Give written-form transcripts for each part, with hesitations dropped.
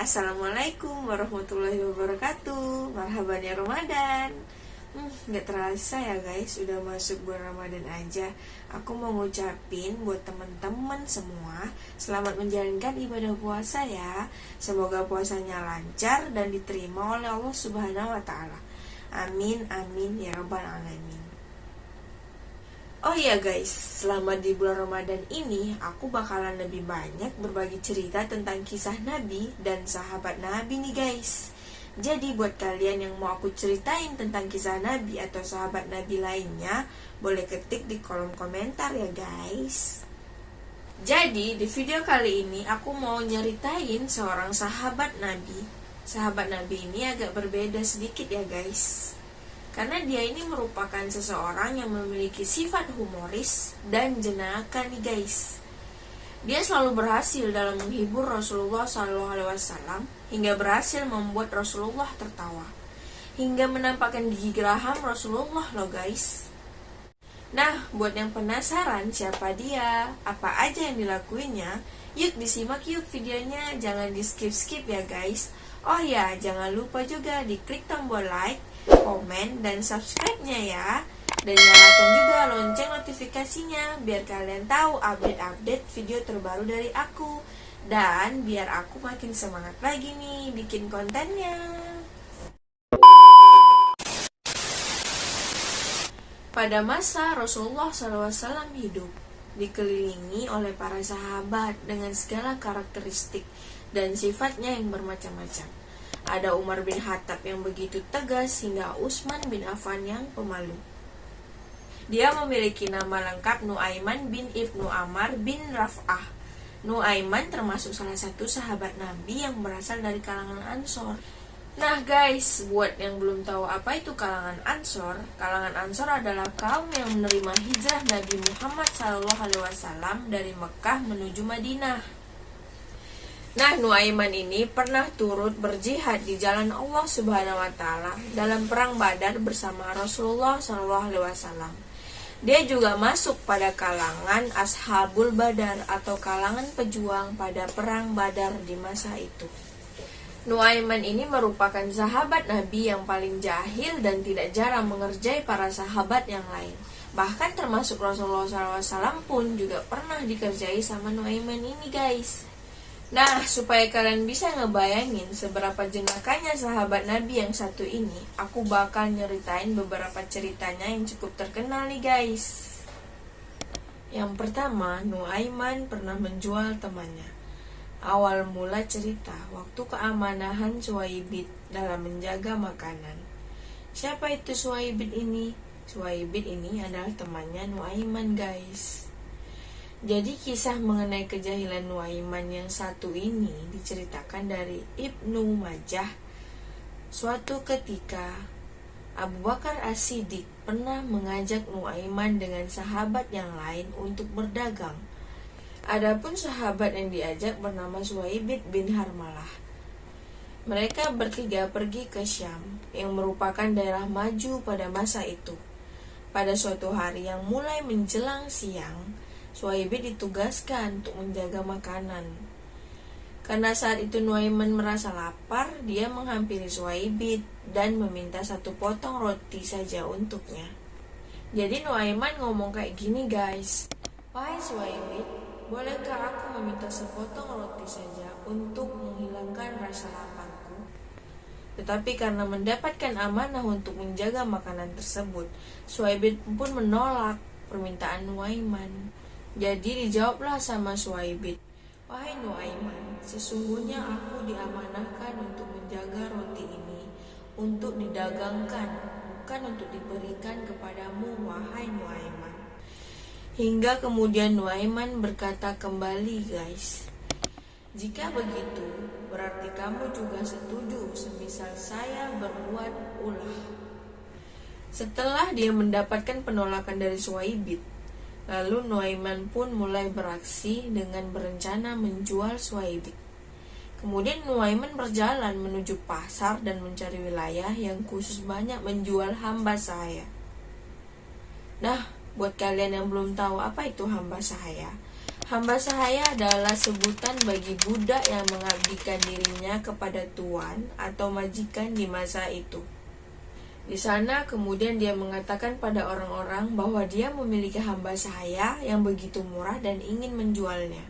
Assalamualaikum warahmatullahi wabarakatuh. Marhaban ya Ramadan. Gak terasa ya guys, udah masuk bulan Ramadan aja. Aku mau ngucapin buat teman-teman semua, selamat menjalankan ibadah puasa ya. Semoga puasanya lancar dan diterima oleh Allah Subhanahu wa Ta'ala. Amin amin ya rabbal alamin. Oh iya guys, selama di bulan Ramadan ini aku bakalan lebih banyak berbagi cerita tentang kisah Nabi dan sahabat Nabi nih guys. Jadi buat kalian yang mau aku ceritain tentang kisah Nabi atau sahabat Nabi lainnya, boleh ketik di kolom komentar ya guys. Jadi di video kali ini aku mau nyeritain seorang sahabat Nabi. Sahabat Nabi ini agak berbeda sedikit ya guys, karena dia ini merupakan seseorang yang memiliki sifat humoris dan jenaka nih guys. Dia selalu berhasil dalam menghibur Rasulullah SAW hingga berhasil membuat Rasulullah tertawa, hingga menampakkan gigi geraham Rasulullah loh guys. Nah, buat yang penasaran siapa dia, apa aja yang dilakuinnya, yuk disimak yuk videonya, jangan di skip-skip ya guys. Oh ya, jangan lupa juga diklik tombol like, komen, dan subscribe-nya ya. Dan nyalakan juga lonceng notifikasinya biar kalian tahu update-update video terbaru dari aku. Dan biar aku makin semangat lagi nih bikin kontennya. Pada masa Rasulullah SAW hidup, dikelilingi oleh para sahabat dengan segala karakteristik dan sifatnya yang bermacam-macam. Ada Umar bin Khattab yang begitu tegas hingga Utsman bin Affan yang pemalu. Dia memiliki nama lengkap Nuaiman bin Ibnu Ammar bin Raf'ah. Nuaiman termasuk salah satu sahabat Nabi yang berasal dari kalangan Ansor. Nah guys, buat yang belum tahu apa itu kalangan Ansor adalah kaum yang menerima hijrah Nabi Muhammad SAW dari Mekah menuju Madinah. Nah, Nuaiman ini pernah turut berjihad di jalan Allah Subhanahu wa Ta'ala dalam perang Badar bersama Rasulullah SAW. Dia juga masuk pada kalangan Ashabul Badar atau kalangan pejuang pada perang Badar di masa itu. Nuaiman ini merupakan sahabat Nabi yang paling jahil dan tidak jarang mengerjai para sahabat yang lain. Bahkan termasuk Rasulullah SAW pun juga pernah dikerjai sama Nuaiman ini guys. Nah, supaya kalian bisa ngebayangin seberapa jenakanya sahabat Nabi yang satu ini, aku bakal nyeritain beberapa ceritanya yang cukup terkenal nih guys. Yang pertama, Nuaiman pernah menjual temannya. Awal mula cerita, waktu keamanahan Suwaibid dalam menjaga makanan. Siapa itu Suwaibid ini? Suwaibid ini adalah temannya Nuaiman guys. Jadi kisah mengenai kejahilan Nuaiman yang satu ini diceritakan dari Ibnu Majah. Suatu ketika Abu Bakar As-Siddiq pernah mengajak Nuaiman dengan sahabat yang lain untuk berdagang. Adapun sahabat yang diajak bernama Suwaibid bin Harmalah. Mereka bertiga pergi ke Syam yang merupakan daerah maju pada masa itu. Pada suatu hari yang mulai menjelang siang, Suwaibid ditugaskan untuk menjaga makanan. Karena saat itu Nuaiman merasa lapar, dia menghampiri Suwaibid dan meminta satu potong roti saja untuknya. Jadi Nuaiman ngomong kayak gini guys, "Wahai Suwaibid, bolehkah aku meminta sepotong roti saja untuk menghilangkan rasa laparku?" Tetapi karena mendapatkan amanah untuk menjaga makanan tersebut, Suwaibid pun menolak permintaan Nuaiman. Jadi dijawablah sama Suwaibid, "Wahai Nuaiman, sesungguhnya aku diamanahkan untuk menjaga roti ini untuk didagangkan, bukan untuk diberikan kepadamu, wahai Nuaiman." Hingga kemudian Nuaiman berkata kembali guys, "Jika begitu, berarti kamu juga setuju semisal saya berbuat ulah." Setelah dia mendapatkan penolakan dari Suwaibid, lalu Nuaiman pun mulai beraksi dengan berencana menjual Suwaibid. Kemudian Nuaiman berjalan menuju pasar dan mencari wilayah yang khusus banyak menjual hamba sahaya. Nah, buat kalian yang belum tahu apa itu hamba sahaya, Hamba sahaya adalah sebutan bagi budak yang mengabdikan dirinya kepada tuan atau majikan di masa itu. Di sana kemudian dia mengatakan pada orang-orang bahwa dia memiliki hamba sahaya yang begitu murah dan ingin menjualnya.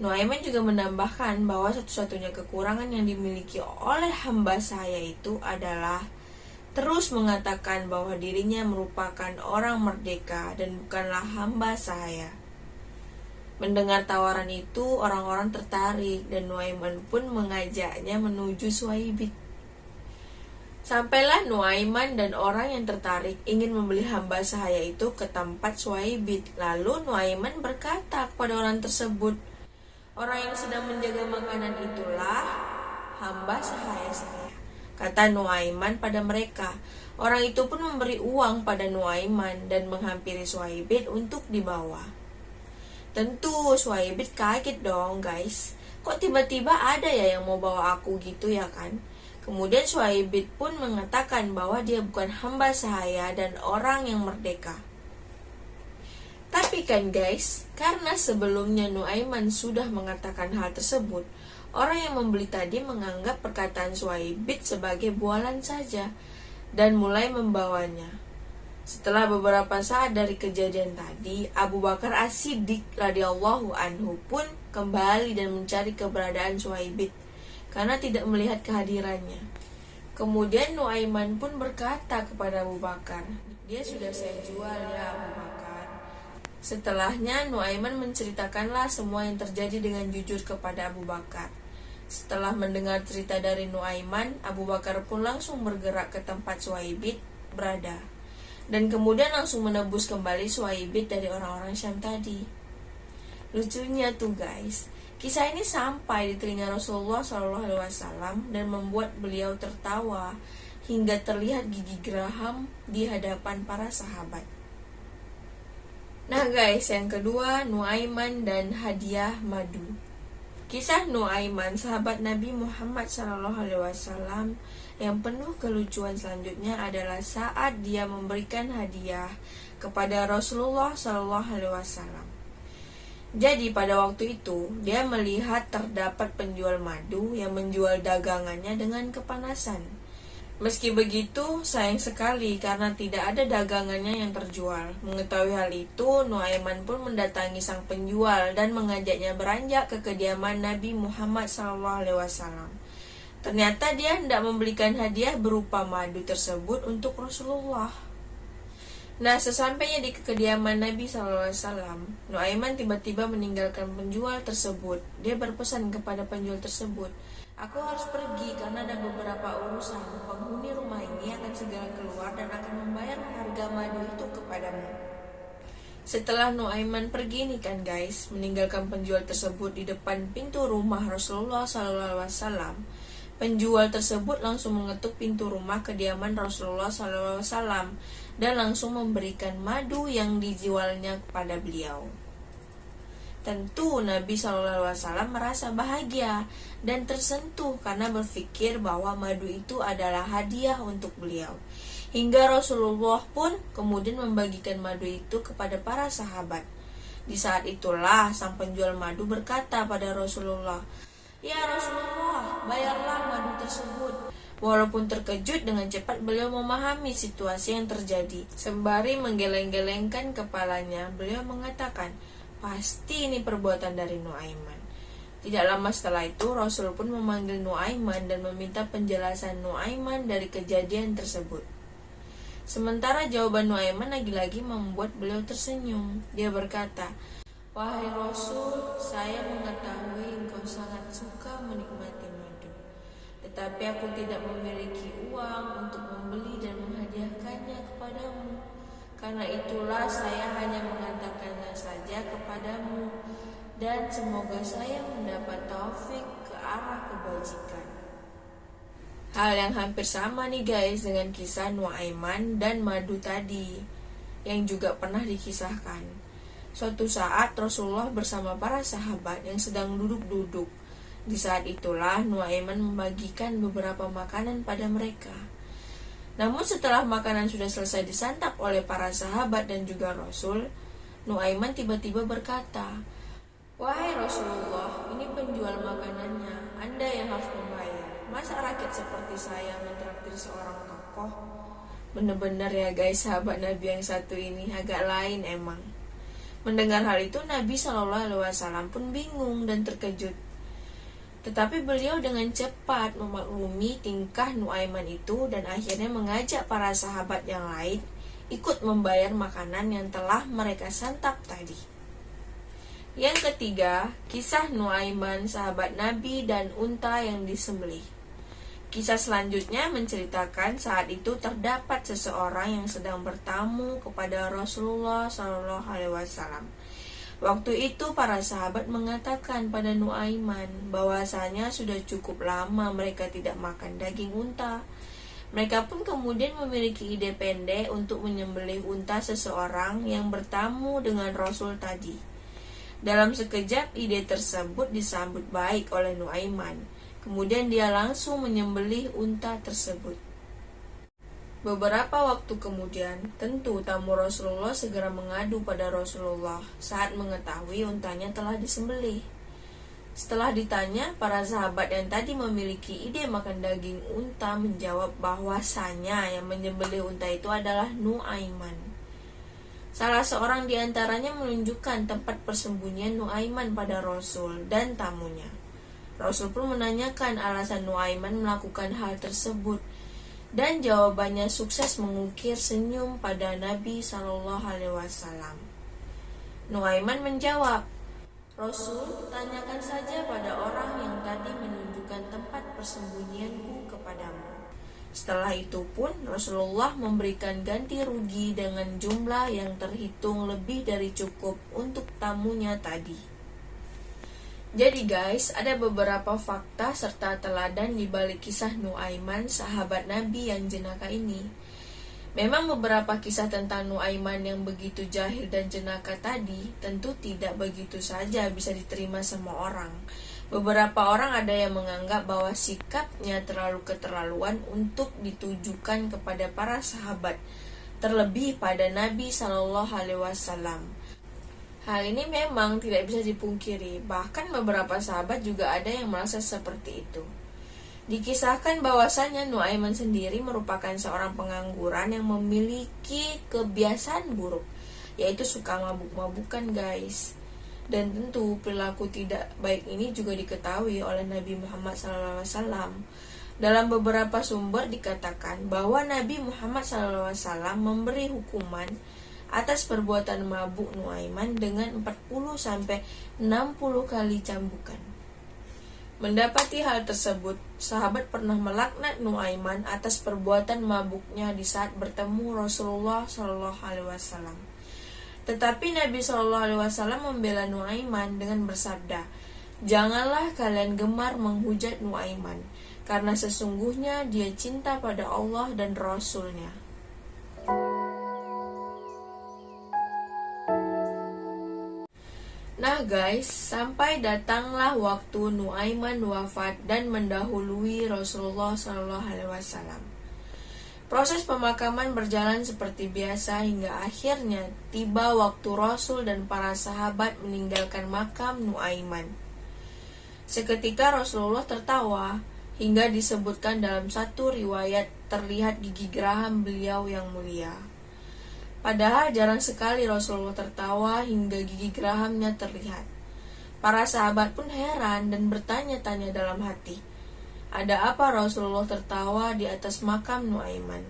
Nuaiman juga menambahkan bahwa satu-satunya kekurangan yang dimiliki oleh hamba sahaya itu adalah terus mengatakan bahwa dirinya merupakan orang merdeka dan bukanlah hamba sahaya. Mendengar tawaran itu, orang-orang tertarik dan Nuaiman pun mengajaknya menuju Suhaibit. Sampailah Nuaiman dan orang yang tertarik ingin membeli hamba sahaya itu ke tempat Suhaibit. Lalu Nuaiman berkata kepada orang tersebut, "Orang yang sedang menjaga makanan itulah hamba sahaya saya," kata Nuaiman pada mereka. Orang itu pun memberi uang pada Nuaiman dan menghampiri Suhaibit untuk dibawa. Tentu Suhaibit kaget dong guys. Kok tiba-tiba ada ya yang mau bawa aku gitu ya kan? Kemudian Suhaibit pun mengatakan bahwa dia bukan hamba sahaya dan orang yang merdeka. Tapi kan guys, karena sebelumnya Nuaiman sudah mengatakan hal tersebut, orang yang membeli tadi menganggap perkataan Suhaibit sebagai bualan saja dan mulai membawanya. Setelah beberapa saat dari kejadian tadi, Abu Bakar As-Siddiq radhiyallahu anhu pun kembali dan mencari keberadaan Suhaibit karena tidak melihat kehadirannya. Kemudian Nuaiman pun berkata kepada Abu Bakar, "Dia sudah saya jual ya Abu Bakar." Setelahnya Nuaiman menceritakanlah semua yang terjadi dengan jujur kepada Abu Bakar. Setelah mendengar cerita dari Nuaiman, Abu Bakar pun langsung bergerak ke tempat Suhaibit berada dan kemudian langsung menebus kembali Suhaibit dari orang-orang Syam tadi. Lucunya tuh guys, kisah ini sampai di telinga Rasulullah SAW dan membuat beliau tertawa hingga terlihat gigi geraham di hadapan para sahabat. Nah guys, yang kedua, Nuaiman dan hadiah madu. Kisah Nuaiman, sahabat Nabi Muhammad SAW yang penuh kelucuan selanjutnya adalah saat dia memberikan hadiah kepada Rasulullah SAW. Jadi pada waktu itu dia melihat terdapat penjual madu yang menjual dagangannya dengan kepanasan. Meski begitu, sayang sekali karena tidak ada dagangannya yang terjual. Mengetahui hal itu, Nuaiman pun mendatangi sang penjual dan mengajaknya beranjak ke kediaman Nabi Muhammad SAW. Ternyata dia hendak membelikan hadiah berupa madu tersebut untuk Rasulullah. Nah, sesampainya di kediaman Nabi SAW, Nuaiman tiba-tiba meninggalkan penjual tersebut. Dia berpesan kepada penjual tersebut, "Aku harus pergi karena ada beberapa urusan. Penghuni rumah ini akan segera keluar dan akan membayar harga madu itu kepadamu." Setelah Nuaiman pergi nih kan guys, meninggalkan penjual tersebut di depan pintu rumah Rasulullah SAW, penjual tersebut langsung mengetuk pintu rumah kediaman Rasulullah SAW dan langsung memberikan madu yang dijualnya kepada beliau. Tentu Nabi SAW merasa bahagia dan tersentuh karena berpikir bahwa madu itu adalah hadiah untuk beliau. Hingga Rasulullah pun kemudian membagikan madu itu kepada para sahabat. Di saat itulah sang penjual madu berkata pada Rasulullah, "Ya Rasulullah, bayarlah madu tersebut." Walaupun terkejut, dengan cepat beliau memahami situasi yang terjadi. Sembari menggeleng-gelengkan kepalanya, beliau mengatakan, "Pasti ini perbuatan dari Nuaiman." Tidak lama setelah itu, Rasul pun memanggil Nuaiman dan meminta penjelasan Nuaiman dari kejadian tersebut. Sementara jawaban Nuaiman lagi-lagi membuat beliau tersenyum. Dia berkata, "Wahai Rasul, saya mengetahui engkau sangat suka menikmati madu. Tetapi aku tidak memiliki uang untuk membeli dan menghadiahkannya kepadamu. Karena itulah saya hanya mengantarkannya saja kepadamu. Dan semoga saya mendapat taufik ke arah kebajikan." Hal yang hampir sama nih guys dengan kisah Nuaiman dan madu tadi yang juga pernah dikisahkan. Suatu saat Rasulullah bersama para sahabat yang sedang duduk-duduk. Di saat itulah Nuaiman membagikan beberapa makanan pada mereka. Namun setelah makanan sudah selesai disantap oleh para sahabat dan juga Rasul, Nuaiman tiba-tiba berkata, Wahai Rasulullah, ini penjual makanannya, Anda yang harus membayar. Masa rakyat seperti saya mentraktir seorang tokoh? Bener-bener ya guys, sahabat Nabi yang satu ini agak lain emang. Mendengar hal itu, Nabi SAW pun bingung dan terkejut. Tetapi beliau dengan cepat memaklumi tingkah Nuaiman itu dan akhirnya mengajak para sahabat yang lain ikut membayar makanan yang telah mereka santap tadi. Yang ketiga, kisah Nuaiman, sahabat Nabi dan unta yang disembelih. Kisah selanjutnya menceritakan saat itu terdapat seseorang yang sedang bertamu kepada Rasulullah SAW. Waktu itu para sahabat mengatakan pada Nuaiman bahwasanya sudah cukup lama mereka tidak makan daging unta. Mereka pun kemudian memiliki ide pendek untuk menyembelih unta seseorang yang bertamu dengan Rasul tadi. Dalam sekejap ide tersebut disambut baik oleh Nuaiman. Kemudian dia langsung menyembelih unta tersebut. Beberapa waktu kemudian, tentu tamu Rasulullah segera mengadu pada Rasulullah saat mengetahui untanya telah disembelih. Setelah ditanya, para sahabat yang tadi memiliki ide makan daging unta menjawab bahwasanya yang menyembelih unta itu adalah Nuaiman. Salah seorang di antaranya menunjukkan tempat persembunyian Nuaiman pada Rasul dan tamunya. Rasul pun menanyakan alasan Nuaiman melakukan hal tersebut, dan jawabannya sukses mengukir senyum pada Nabi SAW. Nuaiman menjawab, Rasul, tanyakan saja pada orang yang tadi menunjukkan tempat persembunyianku kepadamu. Setelah itu pun Rasulullah memberikan ganti rugi dengan jumlah yang terhitung lebih dari cukup untuk tamunya tadi. Jadi guys, ada beberapa fakta serta teladan di balik kisah Nuaiman, sahabat Nabi yang jenaka ini. Memang beberapa kisah tentang Nuaiman yang begitu jahil dan jenaka tadi tentu tidak begitu saja bisa diterima semua orang. Beberapa orang ada yang menganggap bahwa sikapnya terlalu keterlaluan untuk ditujukan kepada para sahabat, terlebih pada Nabi SAW. Hal ini memang tidak bisa dipungkiri, bahkan beberapa sahabat juga ada yang merasa seperti itu. Dikisahkan bahwasanya Nuaiman sendiri merupakan seorang pengangguran yang memiliki kebiasaan buruk, yaitu suka mabuk-mabukan guys. Dan tentu perilaku tidak baik ini juga diketahui oleh Nabi Muhammad SAW. Dalam beberapa sumber dikatakan bahwa Nabi Muhammad SAW memberi hukuman atas perbuatan mabuk Nuaiman dengan 40-60 kali cambukan. Mendapati hal tersebut, sahabat pernah melaknat Nuaiman atas perbuatan mabuknya di saat bertemu Rasulullah SAW. Tetapi Nabi SAW membela Nuaiman dengan bersabda, janganlah kalian gemar menghujat Nuaiman, karena sesungguhnya dia cinta pada Allah dan Rasul-Nya. Nah guys, sampai datanglah waktu Nuaiman wafat dan mendahului Rasulullah SAW. Proses pemakaman berjalan seperti biasa hingga akhirnya tiba waktu Rasul dan para sahabat meninggalkan makam Nuaiman. Seketika Rasulullah tertawa hingga disebutkan dalam satu riwayat terlihat gigi geraham beliau yang mulia. Padahal jarang sekali Rasulullah tertawa hingga gigi gerahamnya terlihat. Para sahabat pun heran dan bertanya-tanya dalam hati, ada apa Rasulullah tertawa di atas makam Nuaiman?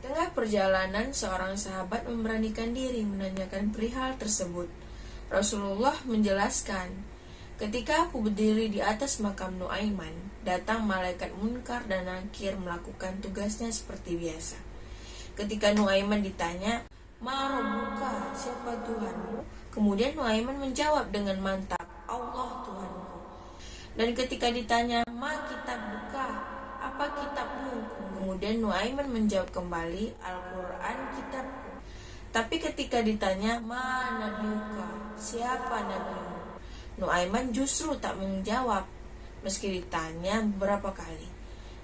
Tengah perjalanan, seorang sahabat memberanikan diri menanyakan perihal tersebut. Rasulullah menjelaskan, ketika aku berdiri di atas makam Nuaiman, datang malaikat Munkar dan Nakir melakukan tugasnya seperti biasa. Ketika Nuaiman ditanya, Ma Rabbuka, siapa Tuhanmu? Kemudian Nuaiman menjawab dengan mantap, Allah Tuhanku. Dan ketika ditanya, Ma kitab buka, apa kitabmu? Kemudian Nuaiman menjawab kembali, Al-Quran kitabku. Tapi ketika ditanya, Ma nabiuka, siapa nabimu? Nuaiman justru tak menjawab, meski ditanya beberapa kali.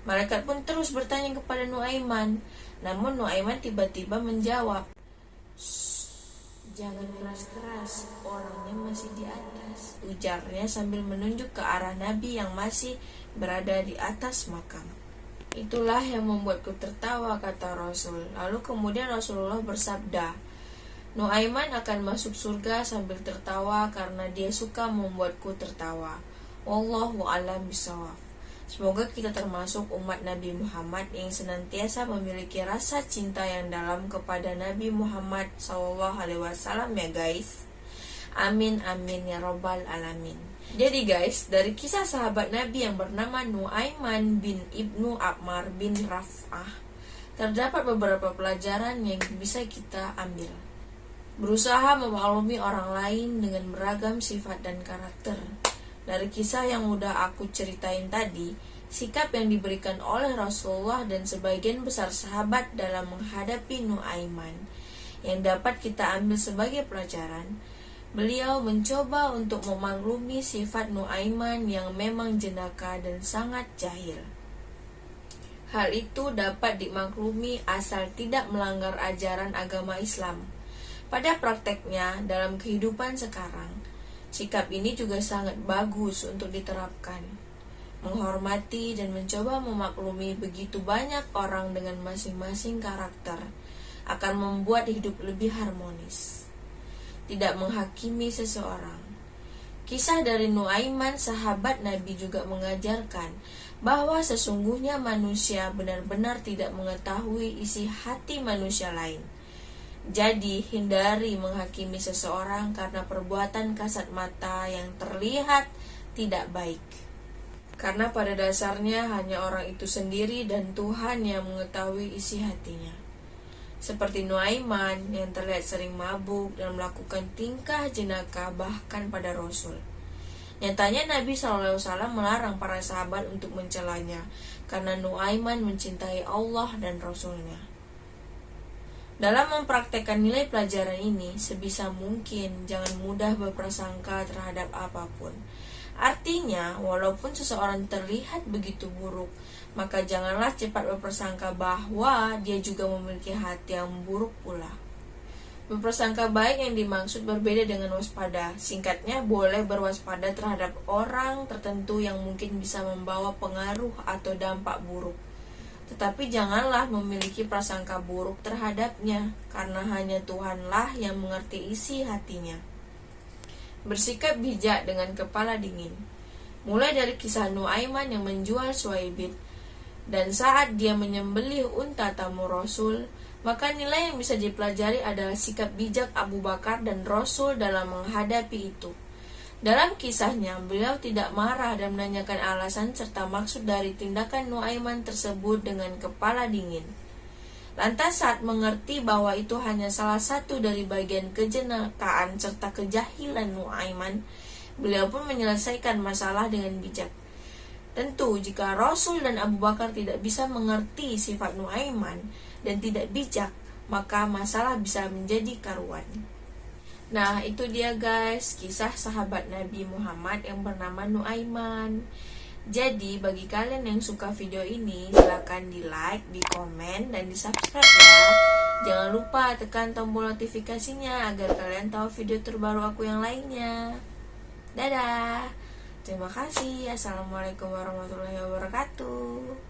Malaikat pun terus bertanya kepada Nuaiman, namun Nuaiman tiba-tiba menjawab, Jangan keras-keras, orangnya masih di atas, ujarnya sambil menunjuk ke arah Nabi yang masih berada di atas makam. Itulah yang membuatku tertawa, kata Rasul. Lalu kemudian Rasulullah bersabda, Nuaiman akan masuk surga sambil tertawa karena dia suka membuatku tertawa. Wallahu a'lam bishawab. Semoga kita termasuk umat Nabi Muhammad yang senantiasa memiliki rasa cinta yang dalam kepada Nabi Muhammad SAW ya guys. Amin amin ya robbal alamin. Jadi guys, dari kisah sahabat Nabi yang bernama Nuaiman bin Ibnu Ammar bin Raf'ah, terdapat beberapa pelajaran yang bisa kita ambil. Berusaha memaklumi orang lain dengan beragam sifat dan karakter. Dari kisah yang udah aku ceritain tadi, sikap yang diberikan oleh Rasulullah dan sebagian besar sahabat dalam menghadapi Nuaiman yang dapat kita ambil sebagai pelajaran, beliau mencoba untuk memaklumi sifat Nuaiman yang memang jenaka dan sangat jahil. Hal itu dapat dimaklumi asal tidak melanggar ajaran agama Islam. Pada prakteknya, dalam kehidupan sekarang, sikap ini juga sangat bagus untuk diterapkan. Menghormati dan mencoba memaklumi begitu banyak orang dengan masing-masing karakter akan membuat hidup lebih harmonis. Tidak menghakimi seseorang. Kisah dari Nuaiman sahabat Nabi juga mengajarkan bahwa sesungguhnya manusia benar-benar tidak mengetahui isi hati manusia lain. Jadi, hindari menghakimi seseorang karena perbuatan kasat mata yang terlihat tidak baik. Karena pada dasarnya hanya orang itu sendiri dan Tuhan yang mengetahui isi hatinya. Seperti Nuaiman yang terlihat sering mabuk dan melakukan tingkah jenaka bahkan pada Rasul. Nyatanya Nabi SAW melarang para sahabat untuk mencelanya karena Nuaiman mencintai Allah dan Rasulnya. Dalam mempraktekkan nilai pelajaran ini, sebisa mungkin jangan mudah berprasangka terhadap apapun. Artinya, walaupun seseorang terlihat begitu buruk, maka janganlah cepat berprasangka bahwa dia juga memiliki hati yang buruk pula. Berprasangka baik yang dimaksud berbeda dengan waspada. Singkatnya, boleh berwaspada terhadap orang tertentu yang mungkin bisa membawa pengaruh atau dampak buruk. Tetapi janganlah memiliki prasangka buruk terhadapnya, karena hanya Tuhanlah yang mengerti isi hatinya. Bersikap bijak dengan kepala dingin. Mulai dari kisah Nuaiman yang menjual Suwaibit, dan saat dia menyembelih unta tamu Rasul, maka nilai yang bisa dipelajari adalah sikap bijak Abu Bakar dan Rasul dalam menghadapi itu. Dalam kisahnya, beliau tidak marah dan menanyakan alasan serta maksud dari tindakan Nuaiman tersebut dengan kepala dingin. Lantas saat mengerti bahwa itu hanya salah satu dari bagian kejenakaan serta kejahilan Nuaiman, beliau pun menyelesaikan masalah dengan bijak. Tentu, jika Rasul dan Abu Bakar tidak bisa mengerti sifat Nuaiman dan tidak bijak, maka masalah bisa menjadi karuan. Nah, itu dia guys, kisah sahabat Nabi Muhammad yang bernama Nuaiman. Jadi, bagi kalian yang suka video ini, silakan di like, di komen, dan di subscribe ya. Jangan lupa tekan tombol notifikasinya agar kalian tahu video terbaru aku yang lainnya. Dadah. Terima kasih. Assalamualaikum warahmatullahi wabarakatuh.